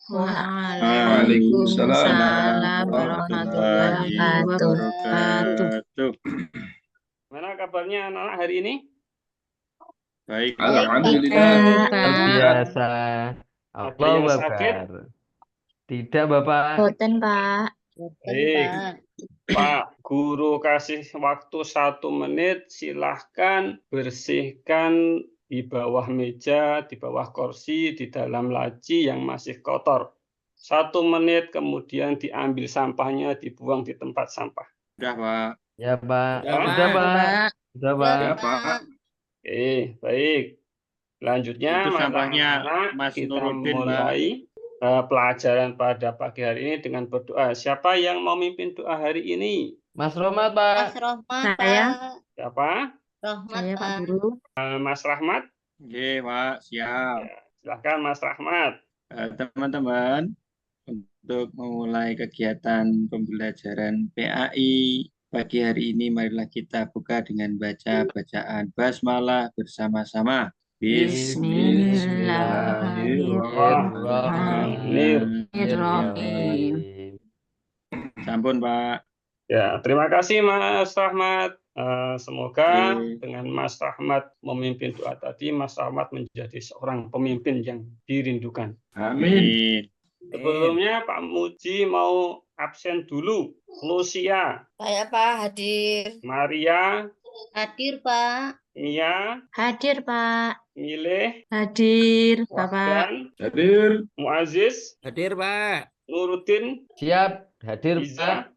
Waalaikumsalam Waalaikumsalam warahmatullahi warahmatullahi wabarakatuh. wabarakatuh. Mana kabarnya anak-anak hari ini? Baik, Alhamdulillah. Baik, Luar Pak. biasa. Ada Allahu yang Akbar. sakit? Tidak, Bapak. Boten, Pak. Baik, Pak Guru kasih waktu 1 menit. Silahkan bersihkan di bawah meja, di bawah kursi, di dalam laci yang masih kotor. 1 menit kemudian diambil sampahnya, dibuang di tempat sampah. Sudah, Pak. Ya, Pak. Ya, Sudah, Pak. Sudah, Pak. Ya, Pak. Oke, baik. Selanjutnya, Itu mari sampahnya anak-anak, Mas kita Nuruddin, Pak. mulai pelajaran pada pagi hari ini dengan berdoa. Siapa yang mau mimpin doa hari ini? Mas Romat, Pak. Saya, Siapa? saya Pak Guru. Mas Rahmat? Oke, Pak. Siap. Ya, silakan Mas Rahmat. Teman-teman, untuk memulai kegiatan pembelajaran PAI pagi hari ini, marilah kita buka dengan baca bacaan basmalah bersama-sama. Bismillahirrahmanirrahim. Sampun, Pak. Ya, terima kasih Mas Rahmat. Semoga Oke. dengan Mas Rahmat memimpin doa tadi, Mas Rahmat menjadi seorang pemimpin yang dirindukan. Amin. Sebelumnya Pak Muji mau absen dulu. Lucia, Saya Pak hadir. Maria, Hadir Pak. Mia, Hadir, Pak. Mileh, Hadir, Bapak. Wahdan, Hadir. Muaziz, Hadir, Pak. Nuruddin, Siap. Hadir, Pak.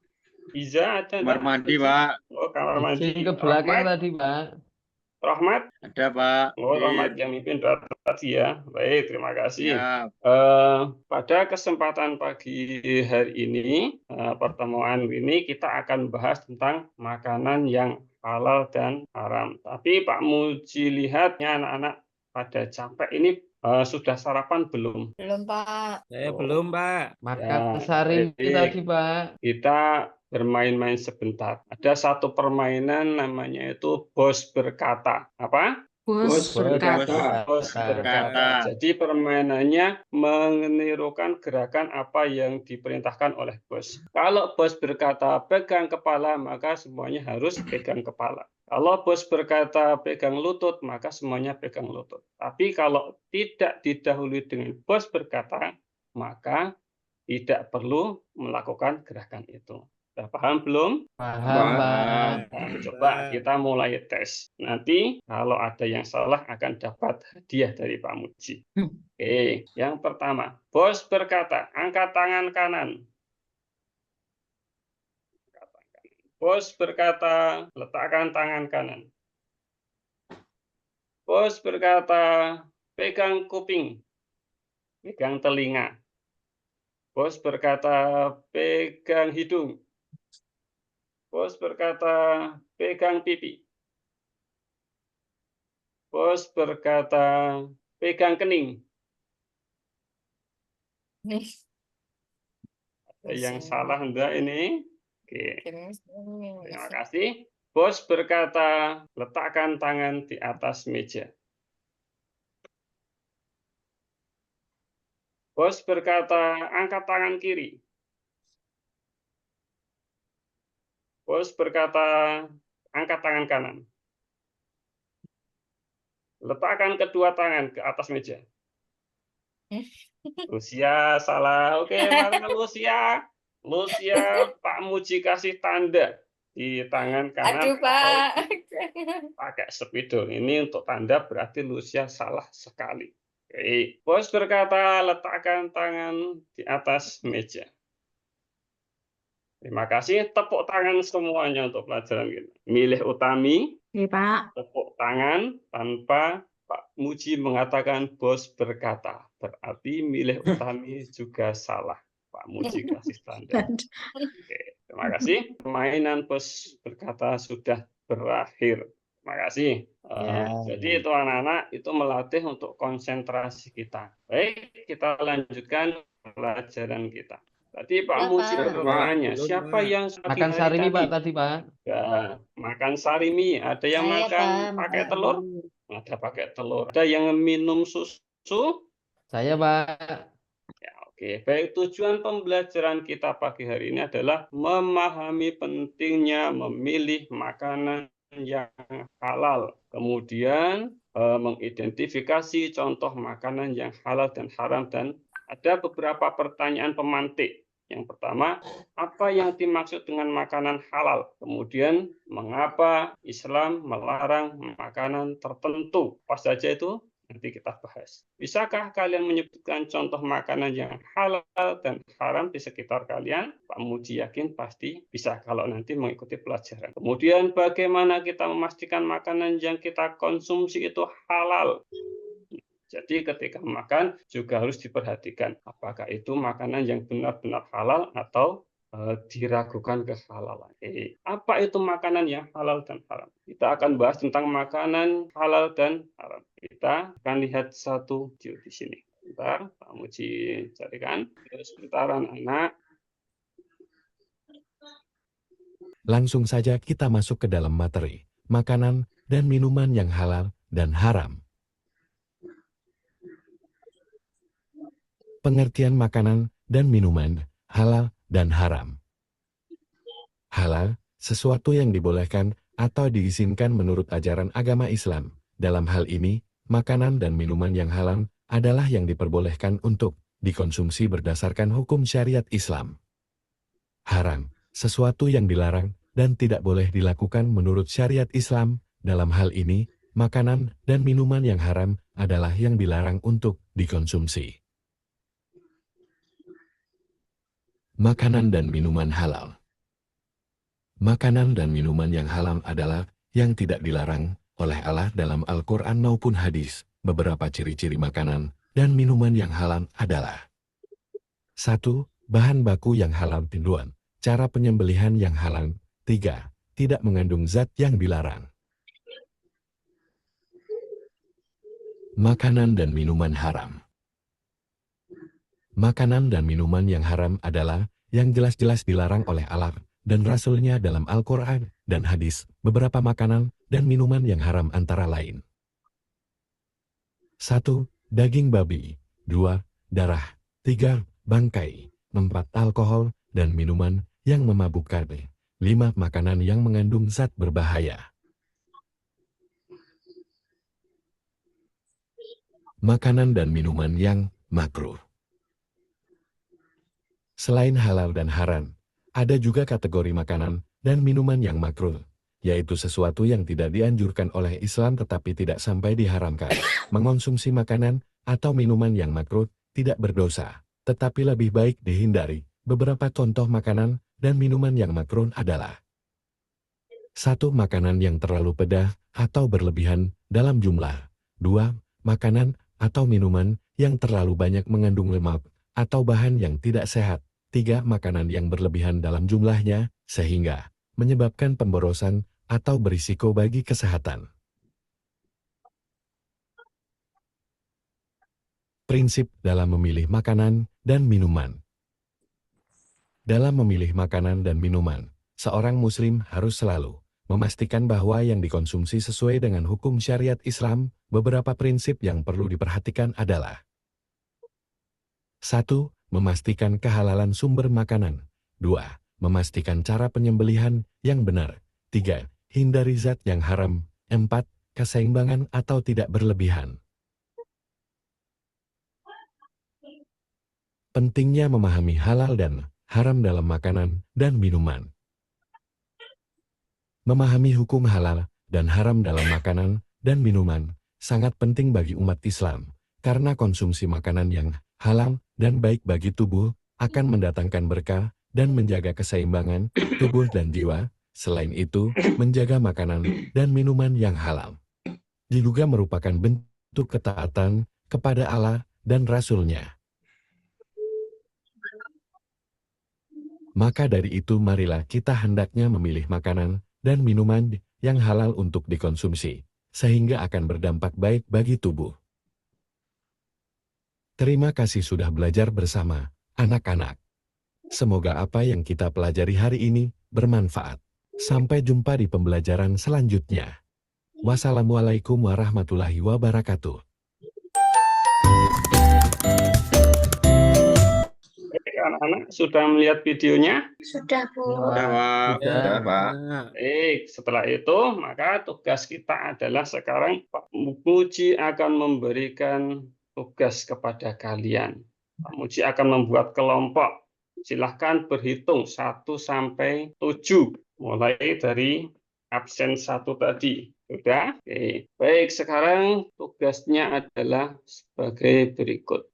Iza ada Kamar enggak? mandi, Pak. Oh, kamar mandi. Izin ke belakang Rahmat, tadi, Pak. Rahmat. Ada, Pak. Oh, Rahmat yang mimpin doa tadi ya. Baik, terima kasih. Siap. Pada kesempatan pagi hari ini, pertemuan ini kita akan bahas tentang makanan yang halal dan haram. Tapi Pak Muji lihatnya anak-anak pada capek ini sudah sarapan belum? Belum Pak. Saya Oh. belum, Pak. Makan Ya, sari baik. tadi, Pak. Kita bermain-main sebentar. Ada satu permainan namanya itu bos berkata. Apa? Bos berkata. Bos berkata. Jadi permainannya menirukan gerakan apa yang diperintahkan oleh bos. Kalau bos berkata pegang kepala, maka semuanya harus pegang kepala. Kalau bos berkata pegang lutut, maka semuanya pegang lutut. Tapi kalau tidak didahului dengan bos berkata, maka tidak perlu melakukan gerakan itu. Sudah paham belum? Paham, Pak. Nah, coba kita mulai tes. Nanti kalau ada yang salah akan dapat hadiah dari Pak Muji. Oke, yang pertama, bos berkata, angkat tangan kanan. Bos berkata, letakkan tangan kanan. Bos berkata, pegang kuping, pegang telinga. Bos berkata, pegang hidung. Bos berkata, pegang pipi. Bos berkata, pegang kening. Nih. Ada yang salah enggak ini? Oke, terima Terima kasih. Bos berkata, letakkan tangan di atas meja. Bos berkata, angkat tangan kiri. Bos berkata, angkat tangan kanan. Letakkan kedua tangan ke atas meja. Lucia salah. Oke, mana Lucia? Lucia, Pak Muji kasih tanda di tangan kanan. Aduh Pak. Pakai spidol. Ini untuk tanda berarti Lucia salah sekali. Oke. Bos berkata, letakkan tangan di atas meja. Terima kasih. Tepuk tangan semuanya untuk pelajaran kita. Milih Utami, Oke, Pak. tepuk tangan tanpa Pak Muji mengatakan bos berkata. Berarti milih Utami juga salah. Pak Muji kasih tanda. Oke, terima kasih. Permainan bos berkata sudah berakhir. Terima kasih. Jadi itu anak-anak itu melatih untuk konsentrasi kita. Baik, kita lanjutkan pelajaran kita. Tadi Pak Ya, Muji Pak. bertanya, Belum, siapa Pak. yang Makan sarimi, Pak, tadi, Pak. Ya, makan sarimi. Ada yang Saya, makan Pak, pakai makan telur? Ada pakai telur. Ada yang minum susu? Saya, Pak. Ya, oke. Oke, baik, tujuan pembelajaran kita pagi hari ini adalah memahami pentingnya memilih makanan yang halal. Kemudian mengidentifikasi contoh makanan yang halal dan haram, dan ada beberapa pertanyaan pemantik. Yang pertama, apa yang dimaksud dengan makanan halal? Kemudian, mengapa Islam melarang makanan tertentu? Apa saja itu? Nanti kita bahas. Bisakah kalian menyebutkan contoh makanan yang halal dan haram di sekitar kalian? Pak Muji yakin pasti bisa kalau nanti mengikuti pelajaran. Kemudian bagaimana kita memastikan makanan yang kita konsumsi itu halal? Jadi ketika makan juga harus diperhatikan apakah itu makanan yang benar-benar halal atau diragukan kehalalan. Apa itu makanan yang halal dan haram? Kita akan bahas tentang makanan halal dan haram. Kita akan lihat satu video di sini. Bentar, Pak Muji carikan. Sebentar anak. Langsung saja kita masuk ke dalam materi, makanan dan minuman yang halal dan haram. Pengertian makanan dan minuman halal dan haram. Halal, sesuatu yang dibolehkan atau diizinkan menurut ajaran agama Islam. Dalam hal ini, makanan dan minuman yang halal adalah yang diperbolehkan untuk dikonsumsi berdasarkan hukum syariat Islam. Haram, sesuatu yang dilarang dan tidak boleh dilakukan menurut syariat Islam. Dalam hal ini, makanan dan minuman yang haram adalah yang dilarang untuk dikonsumsi. Makanan dan minuman halal. Makanan dan minuman yang halal adalah yang tidak dilarang oleh Allah dalam Al-Quran maupun hadis. Beberapa ciri-ciri makanan dan minuman yang halal adalah: 1. Bahan baku yang halal. 2. Cara penyembelihan yang halal. 3. Tidak mengandung zat yang dilarang. Makanan dan minuman haram. Makanan dan minuman yang haram adalah yang jelas-jelas dilarang oleh Allah dan Rasul-Nya dalam Al-Quran dan hadis. Beberapa makanan dan minuman yang haram antara lain: 1. Daging babi. 2. Darah. 3. Bangkai. 4. Alkohol dan minuman yang memabukkan. 5. Makanan yang mengandung zat berbahaya. Makanan dan minuman yang makruh. Selain halal dan haram, ada juga kategori makanan dan minuman yang makruh, yaitu sesuatu yang tidak dianjurkan oleh Islam tetapi tidak sampai diharamkan. Mengonsumsi makanan atau minuman yang makruh tidak berdosa, tetapi lebih baik dihindari. Beberapa contoh makanan dan minuman yang makruh adalah: 1. Makanan yang terlalu pedas atau berlebihan dalam jumlah. 2. Makanan atau minuman yang terlalu banyak mengandung lemak atau bahan yang tidak sehat. 3. Makanan yang berlebihan dalam jumlahnya, sehingga menyebabkan pemborosan atau berisiko bagi kesehatan. Prinsip dalam memilih makanan dan minuman. Dalam memilih makanan dan minuman, seorang muslim harus selalu memastikan bahwa yang dikonsumsi sesuai dengan hukum syariat Islam. Beberapa prinsip yang perlu diperhatikan adalah: 1. Memastikan kehalalan sumber makanan. 2. Memastikan cara penyembelihan yang benar. 3. Hindari zat yang haram. 4. Keseimbangan atau tidak berlebihan. Pentingnya memahami halal dan haram dalam makanan dan minuman. Memahami hukum halal dan haram dalam makanan dan minuman sangat penting bagi umat Islam, karena konsumsi makanan yang halal dan baik bagi tubuh akan mendatangkan berkah dan menjaga keseimbangan tubuh dan jiwa. Selain itu, menjaga makanan dan minuman yang halal juga merupakan bentuk ketaatan kepada Allah dan Rasul-Nya. Maka dari itu marilah kita hendaknya memilih makanan dan minuman yang halal untuk dikonsumsi, sehingga akan berdampak baik bagi tubuh. Terima kasih sudah belajar bersama anak-anak. Semoga apa yang kita pelajari hari ini bermanfaat. Sampai jumpa di pembelajaran selanjutnya. Wassalamualaikum warahmatullahi wabarakatuh. anak-anak sudah melihat videonya? Sudah, Bu. Ya, Sudah, Pak. Pak. Sudah. Sudah, Pak. Baik, setelah itu maka tugas kita adalah sekarang Pak Muji akan memberikan tugas kepada kalian. Pak Muji akan membuat kelompok. Silahkan berhitung 1 sampai 7, mulai dari absen 1 tadi. Sudah? Oke. Baik, sekarang tugasnya adalah sebagai berikut.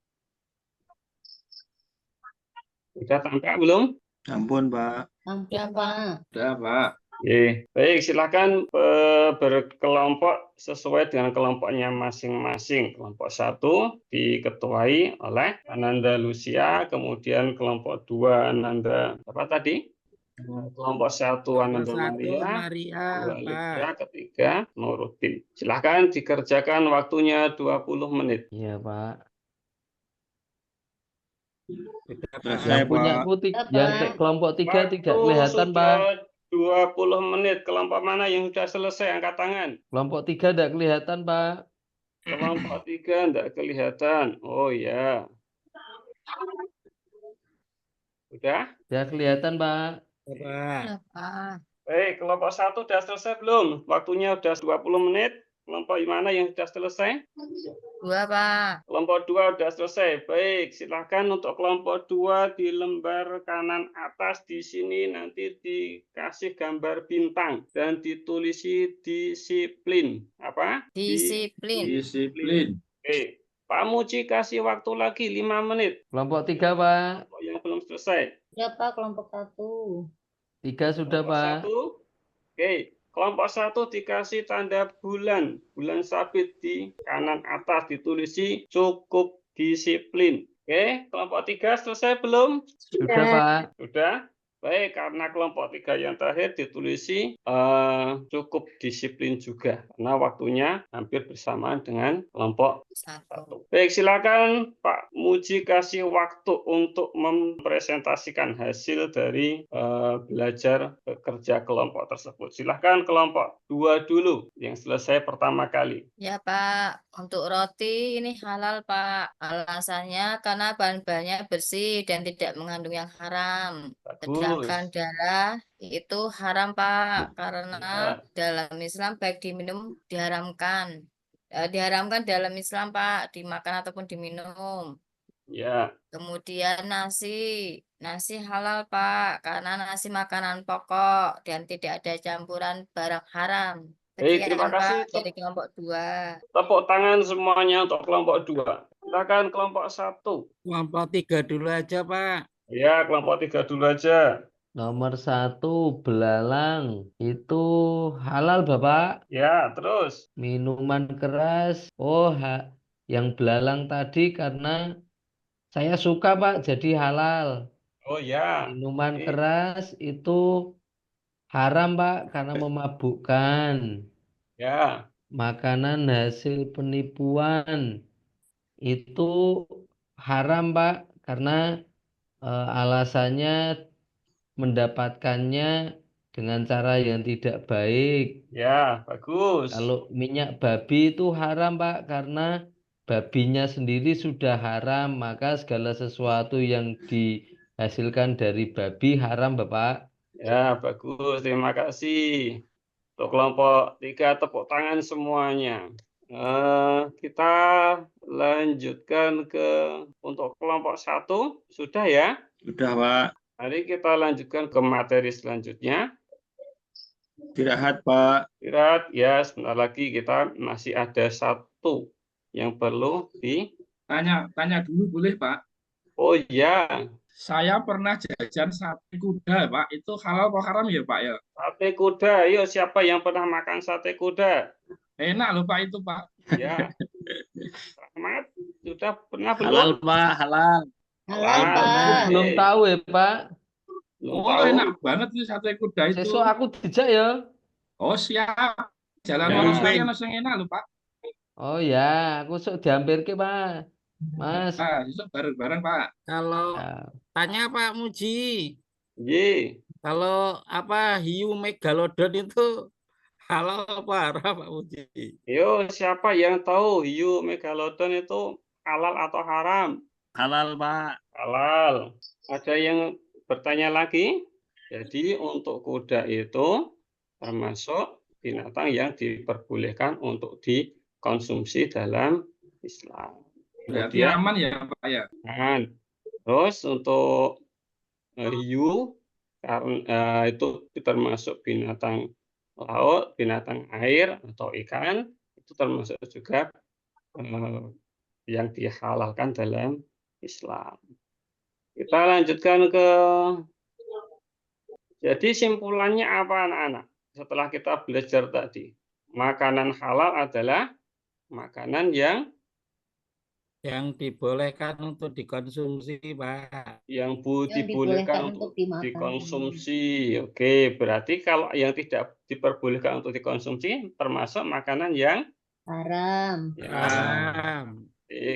Sudah tampak belum? Ampun, Pak. Sudah, Pak. Sudah, Pak. Oke, baik, silakan berkelompok sesuai dengan kelompoknya masing-masing. Kelompok 1 diketuai oleh Ananda Lucia, kemudian kelompok 2 Ananda apa tadi? Kelompok 1 Ananda Maria, 2 Lydia, ketiga Nurudin. Silakan dikerjakan waktunya 20 menit. Iya, Pak. Selesai, Yang punya Pak. yang kelompok 3 tidak kelihatan, Pak. sudah 20 menit. Kelompok mana yang sudah selesai? Angkat tangan. Kelompok 3 tidak kelihatan, Pak. Kelompok 3 tidak kelihatan. Oh ya. Sudah? Tidak kelihatan, Pak. Sudah, Pak. Baik, kelompok 1 sudah selesai belum? Waktunya sudah 20 menit. Kelompok mana yang sudah selesai? 2, Pak. Kelompok 2 sudah selesai. Baik, silakan untuk kelompok 2 di lembar kanan atas di sini nanti dikasih gambar bintang dan ditulisi disiplin. Apa? Disiplin. Disiplin. Oke. Pak Muji kasih waktu lagi 5 menit. Kelompok 3, Pak. Kelompok yang belum selesai. Sudah, Pak. Kelompok 1. 3 sudah, Kelompok Pak. 1. Oke. Kelompok 1 dikasih tanda bulan. Bulan sabit di kanan atas ditulisi cukup disiplin. Oke. Kelompok 3 selesai belum? Sudah, Pak. Sudah? Baik, karena kelompok 3 yang terakhir ditulisi cukup disiplin juga. Karena waktunya hampir bersamaan dengan kelompok 1. Baik, silakan Pak Muji kasih waktu untuk mempresentasikan hasil dari belajar kerja kelompok tersebut. Silakan kelompok 2 dulu yang selesai pertama kali. Ya, Pak. Untuk roti ini halal, Pak. Alasannya karena bahan-bahannya bersih dan tidak mengandung yang haram. Sedangkan darah itu haram, Pak. Karena dalam Islam baik diminum diharamkan. Diharamkan dalam Islam, Pak. Dimakan ataupun diminum. Ya. Kemudian nasi halal, Pak. Karena nasi makanan pokok dan tidak ada campuran barang haram. Baik, terima Sekian, kasih. Pak, dari kelompok 2. Tepuk tangan semuanya untuk kelompok 2. Silakan kelompok 1. Kelompok 3 dulu aja, Pak. Ya, kelompok 3 dulu aja. Nomor 1, belalang. Itu halal, Bapak. Ya, terus. Minuman keras. Oh, yang belalang tadi karena saya suka, Pak, jadi halal. Oh ya. Minuman keras itu haram, Pak, karena memabukkan. Ya. Makanan hasil penipuan itu haram, Pak, karena alasannya mendapatkannya dengan cara yang tidak baik. Ya, bagus. Kalau minyak babi itu haram, Pak, karena babinya sendiri sudah haram, maka segala sesuatu yang dihasilkan dari babi haram, Bapak. Ya, bagus. Terima kasih. Untuk kelompok 3 tepuk tangan semuanya. Kita lanjutkan untuk kelompok 1. Sudah ya? Sudah, Pak. Mari kita lanjutkan ke materi selanjutnya. Istirahat, Pak. Istirahat. Ya, sebentar lagi kita masih ada 1 yang perlu Tanya dulu boleh, Pak? Oh ya. Saya pernah jajan sate kuda, Pak. Itu halal atau haram ya, Pak ya? Sate kuda. Ayo, siapa yang pernah makan sate kuda? Enak loh, Pak, itu, Pak. Ya. Rahmat, sudah pernah belum? Halal, Pak. Halal. Halal, Halal. Pak. Belum tahu ya, Pak. Belum Oh, tahu. enak banget sih sate kuda itu. Sesuk aku dijak ya. Oh, siap. Jalan Ya. terus saya langsung enak loh, Pak. Oh ya, aku sok dihampirke, Pak. Mas. Nah, besok bareng-bareng, Pak. Kalau Ya. tanya Pak Muji, Ye. kalau hiu megalodon itu halal apa haram, Pak Muji? Yo, siapa yang tahu hiu megalodon itu halal atau haram? Halal, Pak. Halal. Ada yang bertanya lagi? Jadi untuk kuda itu termasuk binatang yang diperbolehkan untuk dikonsumsi dalam Islam. Berarti Kemudian, aman ya Pak ya? terus untuk hiu karena itu termasuk binatang laut, binatang air atau ikan, itu termasuk juga yang dihalalkan dalam Islam. Kita lanjutkan jadi simpulannya apa anak-anak? Setelah kita belajar tadi, makanan halal adalah makanan yang dibolehkan untuk dikonsumsi, Pak. yang Yang dibolehkan untuk dikonsumsi. Oke, berarti kalau yang tidak diperbolehkan untuk dikonsumsi termasuk makanan yang Haram. Haram.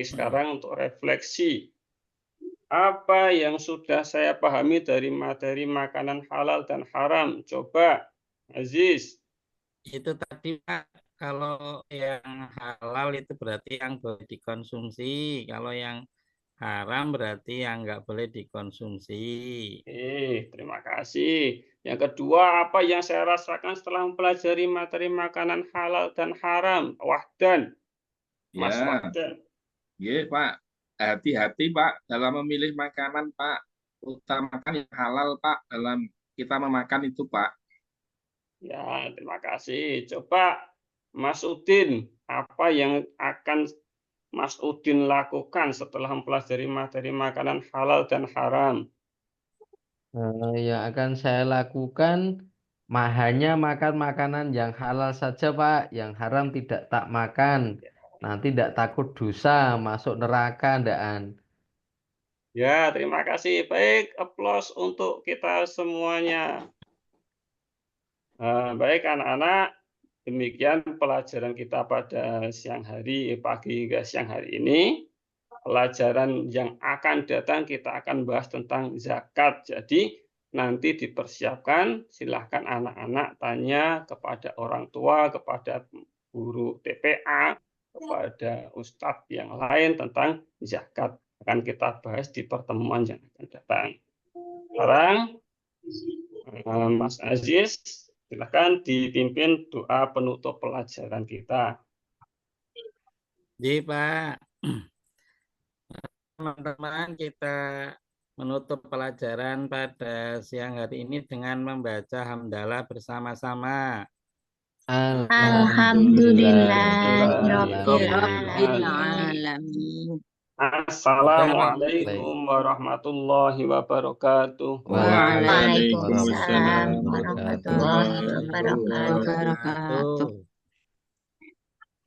Sekarang untuk refleksi. Apa yang sudah saya pahami dari materi makanan halal dan haram? Coba, Aziz. Itu tadi, Pak, kalau yang halal itu berarti yang boleh dikonsumsi. Kalau yang haram berarti yang nggak boleh dikonsumsi. Terima kasih. Yang kedua, apa yang saya rasakan setelah mempelajari materi makanan halal dan haram? Wahdan. Mas Ya. Wahdan. Iya Pak. Hati-hati Pak dalam memilih makanan Pak. Utamakan yang halal Pak dalam kita memakan itu Pak. Ya, terima kasih. Coba Mas Udin, apa yang akan Mas Udin lakukan setelah mempelajari materi makanan halal dan haram? Yang akan saya lakukan hanya makan makanan yang halal saja, Pak. Yang haram tidak tak makan. Nanti tidak takut dosa, masuk neraka, ndaan. Ya, terima kasih. Baik, aplaus untuk kita semuanya. Baik anak-anak, demikian pelajaran kita pada pagi hingga siang hari ini. Pelajaran yang akan datang kita akan bahas tentang zakat. Jadi nanti dipersiapkan, silahkan anak-anak tanya kepada orang tua, kepada guru TPA, kepada ustadz yang lain tentang zakat. Akan kita bahas di pertemuan yang akan datang. Sekarang Mas Aziz, silakan dipimpin doa penutup pelajaran kita. Jadi Pak, teman-teman, kita menutup pelajaran pada siang hari ini dengan membaca hamdalah bersama-sama. Alhamdulillahirabbil alamin. Assalamualaikum warahmatullahi wabarakatuh. Waalaikumsalam warahmatullahi wabarakatuh.